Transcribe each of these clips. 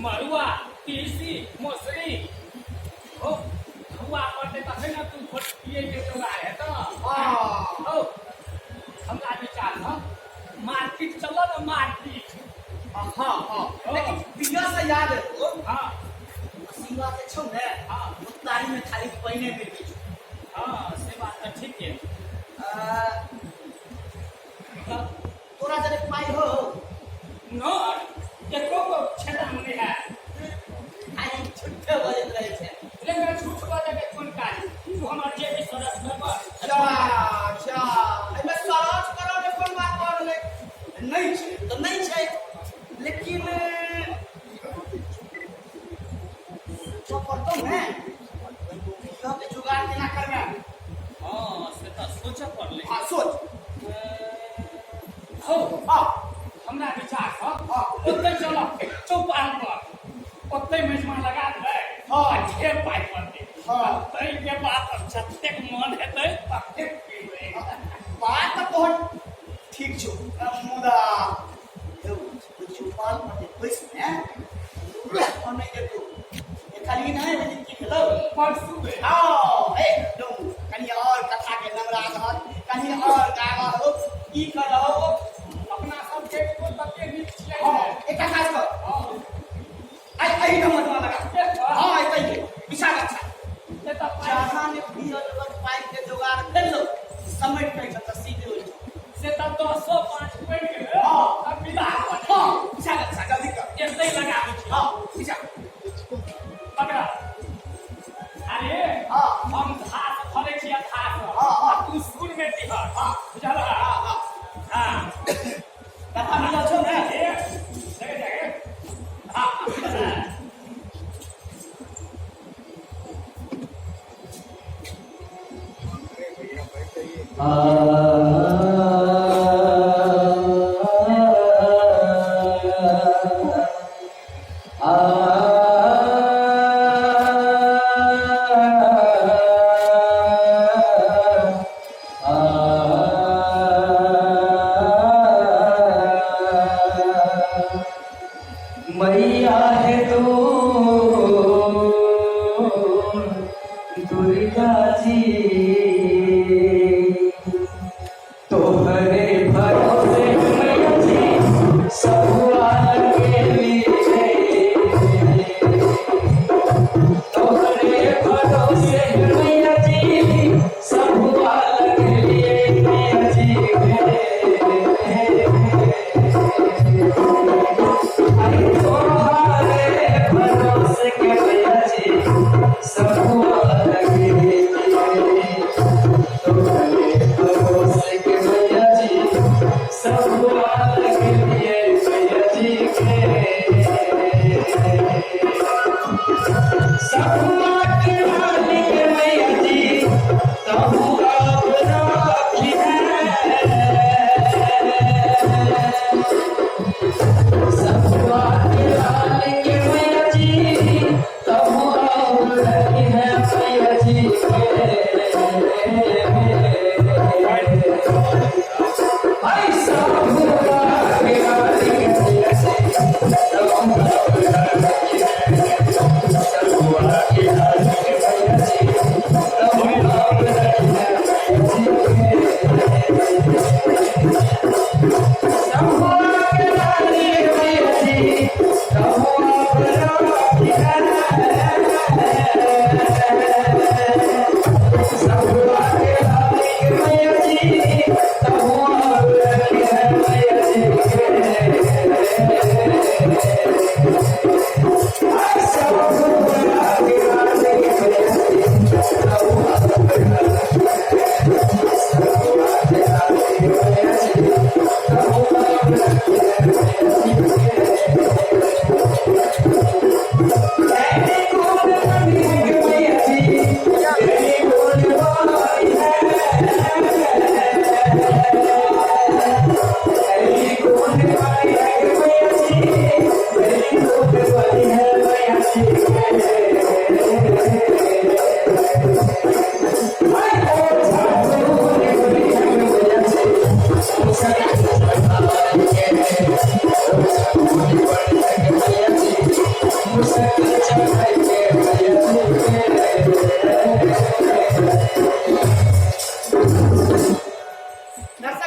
मरुआ तीसी मोसरी हो हुआ पड़ते तब ना तू भोट पिए के तो आए तो हो हमरा विचार ह मार्केट चलो ना मार्केट हाँ हाँ लेकिन बिना से याद है वो हाँ सीमा के छो ने हाँ मुतारी में खाली पहिने मिल गई हाँ से बात तो ठीक है तोरा जरे पाई हो नो एको को छेड़ा में है खाली छुट्टे बजे रहे छे लेकिन झूठ बात के कौन काज तू हमर जे भी सरस में अच्छा अच्छा एमे सरस करो ने कोन बात कर ले नहीं छे तो नहीं छे लेकिन जो पड़तो है सब जुगाड़ केना करबे हां से तो सोच पड़ले हां सोच हो हां हमरा विचार ह ओते चलो चौपाल पर ओते मेजमा लगा दे हां ढेर पाई पड़ते हां तई के बात जतेक मन हेतै ततेक पीबे बात तो बहुत ठीक छो मुदा चौपाल पर बैस ने और नहीं के तू ये खाली नहीं है कि खेलो परसू में आओ एकदम कहीं और कथा के नमरा घर कहीं और गावा हो की करो अपना सब के को तते नीच छियै एक खास कर आई नंबर लगा हां आई तई विशाल अच्छा ये तो जहां ने भीड़ लोग पाइप के जुगाड़ कर लो समेट के तो सीधे हो से तो 205 पड़ के हां अब विदा हां विशाल अच्छा जल्दी कर ऐसे ही लगा हां विशाल पकड़ा अरे हां हम घास फरे छियै घास हां तू स्कूल में दिहा हां बुझल हां हां कथा मिला छो ने जगह हां मैया है तो दुर्गा जी तो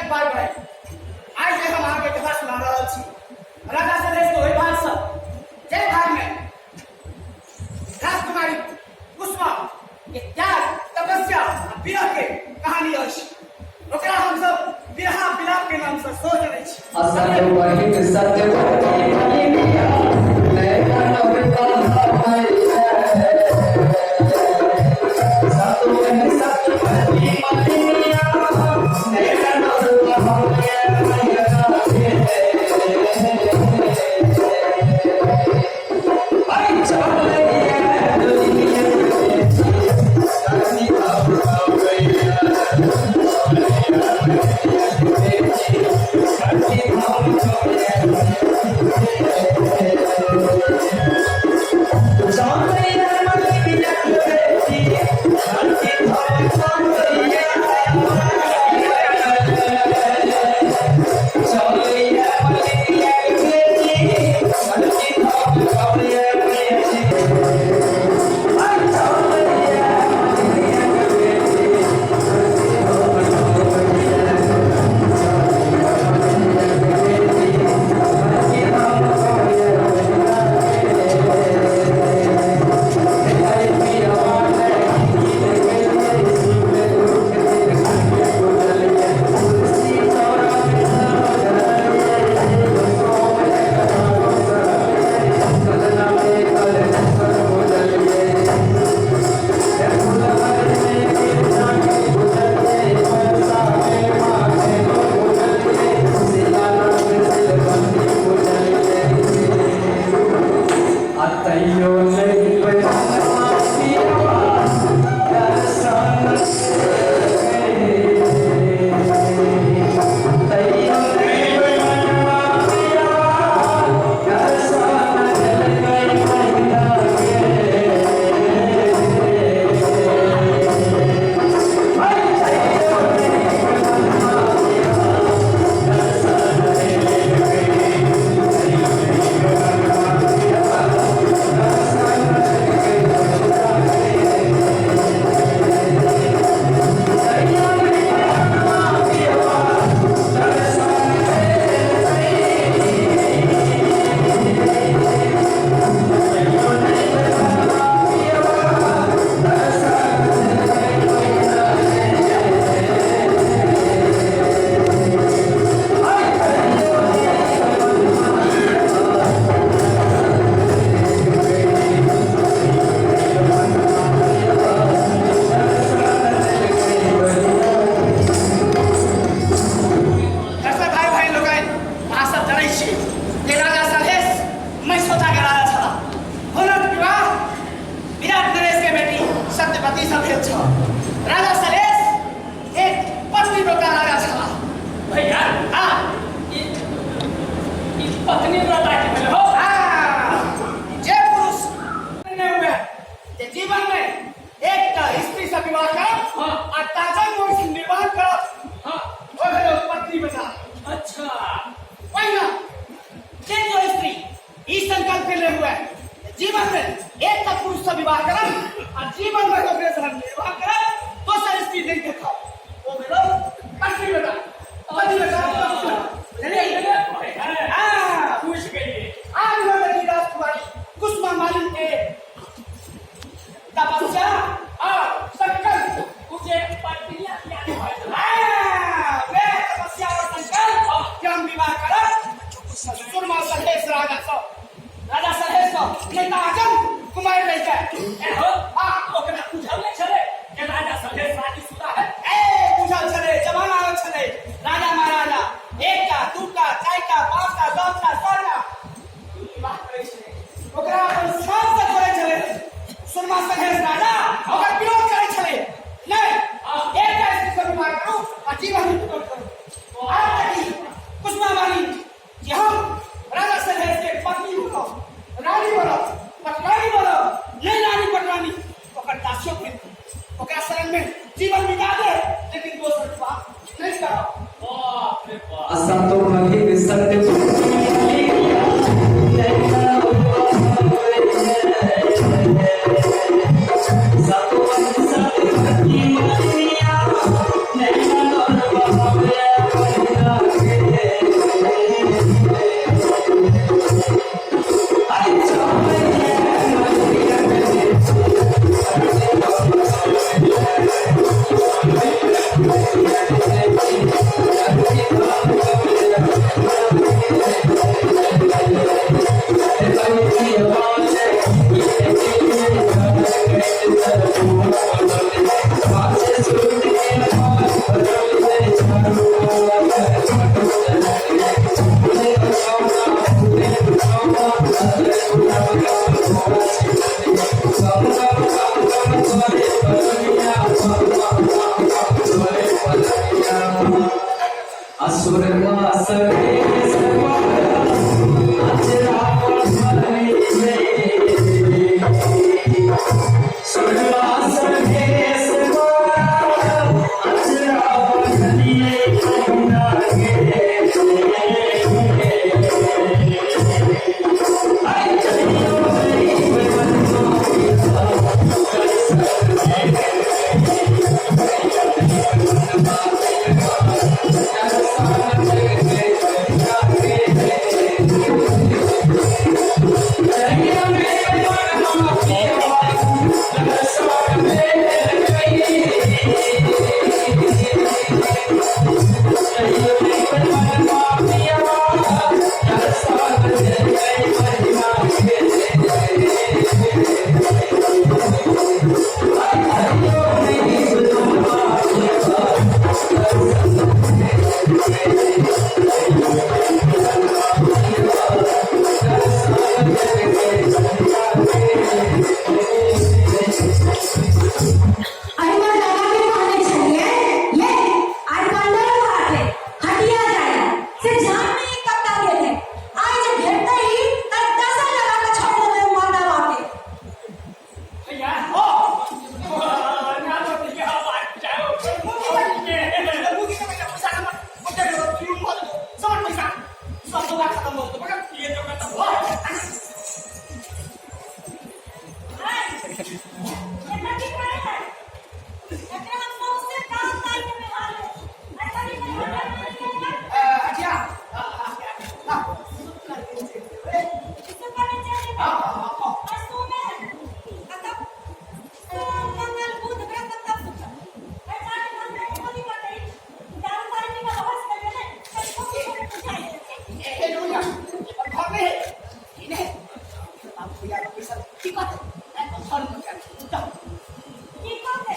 एक बार भाई आज जे हम आगे कथा सुना रहल छी राजा सलेश के ओहि भाग से जय भाग में राजकुमारी कुसुमा के त्याग तपस्या आ विरह के कहानी अछि ओकरा हम सब विरह विलाप के नाम से सोच रहे छी असत्य वही सत्य वही नैना नवका भाई सत्य वही सत्य वही मनिया नैना नवका भाई आई चले दुनिया रानी बाबू गैया जीवन में एक तक पुरुष से विवाह करम और जीवन में तो फिर निर्वाह करम तो सर स्त्री नहीं देखा वो बेटा पत्नी बेटा पति बेटा हां खुश गई आज वो लगी राजकुमारी कुसुमा मालिन के तपस्या और संकल्प मुझे पत्नियां क्या हां वे तपस्या और संकल्प कि हम विवाह करम सुरमा सहेश राजा सहेश नेता आजम कुमार ले जाए ए हो आ ओकरा बुझल नै छले कि राजा सहेश शादीशुदा है ए बुझल छले जमाना छले राजा महाराजा एक का दू का चार का पांच का 10 का 100 का विवाह करे छले ओकरा अपन शान से करे छले सुरमा सहेश राजा ओकर विरोध करे छले नहीं एक का स्त्री से विवाह करू आ जीवन में करू आज तक कुसुमा वाली कि हम राजा सहेश के पत्नी बनो रानी बनो पटरानी बनो नहीं रानी पटरानी ओकर दासियों के ओकरा शरण में जीवन बिता दे लेकिन दोसर बात नहीं करो बाप रे बाप असंतो महि सत्य सतो स्वर्गास भेस वारा अजरावण भले स्वर्गास भेस वारा अजरावण भले कहिना गे आई चलियो गई अरे मैं लगा के कहने चाहिए ये आज बंदर भागे हटिया जाए से जान नहीं करता ये थे आज जब घेरते ही तब 10 लगा के छोड़ दे मारना बाकी भैया हो ना तो भैया बात जाओ मुगी का पैसा पैसा का मुझे क्यों बोल समझ पैसा सब तो खत्म हो तो बघा ये जो करता हो ये नदी करे है लेकिन हम तो उससे काम नहीं करने वाले ऐसा नहीं करना अच्छा इससे करने चाहिए असू में तब मंगल बुध बृहस्पति तब शुक्र ऐसा नहीं हम नहीं करते दारू पानी का बहस कर लेने सबको की चाहिए ए लोया घर में इन्हें आप भैया का पैसा ठीक है घर में क्या ठीक है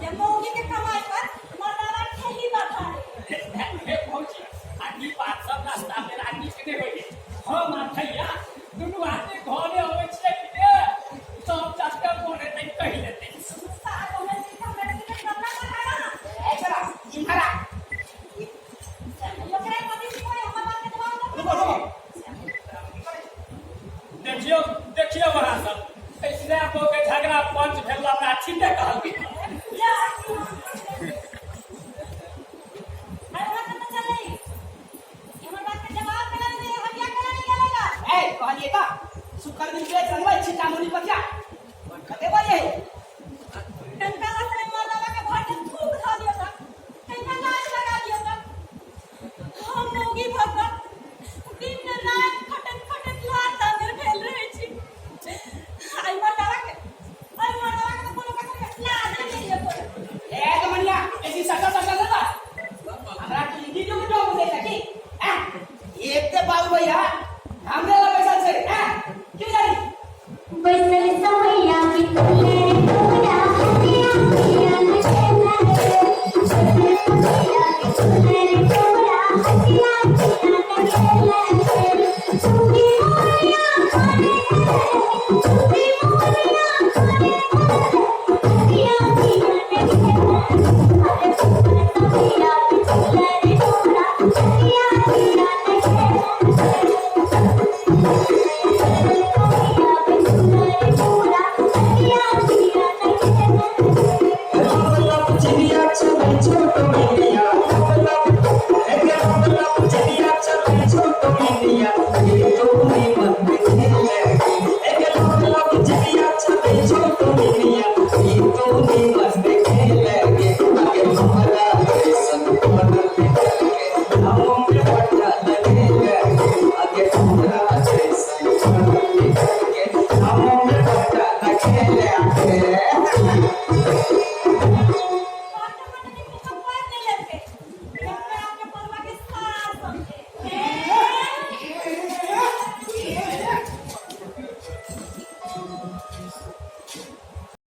जब मोगी के कमाई पर मर्दाना ठेली बैठा है हे पहुंची आदमी बात सब रास्ता में आदमी के नहीं होई हम भैया दुनु आदमी घरे होवे छै कि सब चाचा कोने तक कहि लेते साथ होने से हम लड़के के करना पड़ेगा ए चला इमारा लकड़े पति से कोई हम बात के जवाब रुको रुको देखियो देखियो वहां सब ऐसे आपको के झगड़ा पंच भेला ना छिटे कहलकी ए कहलिए का सुकर दिन के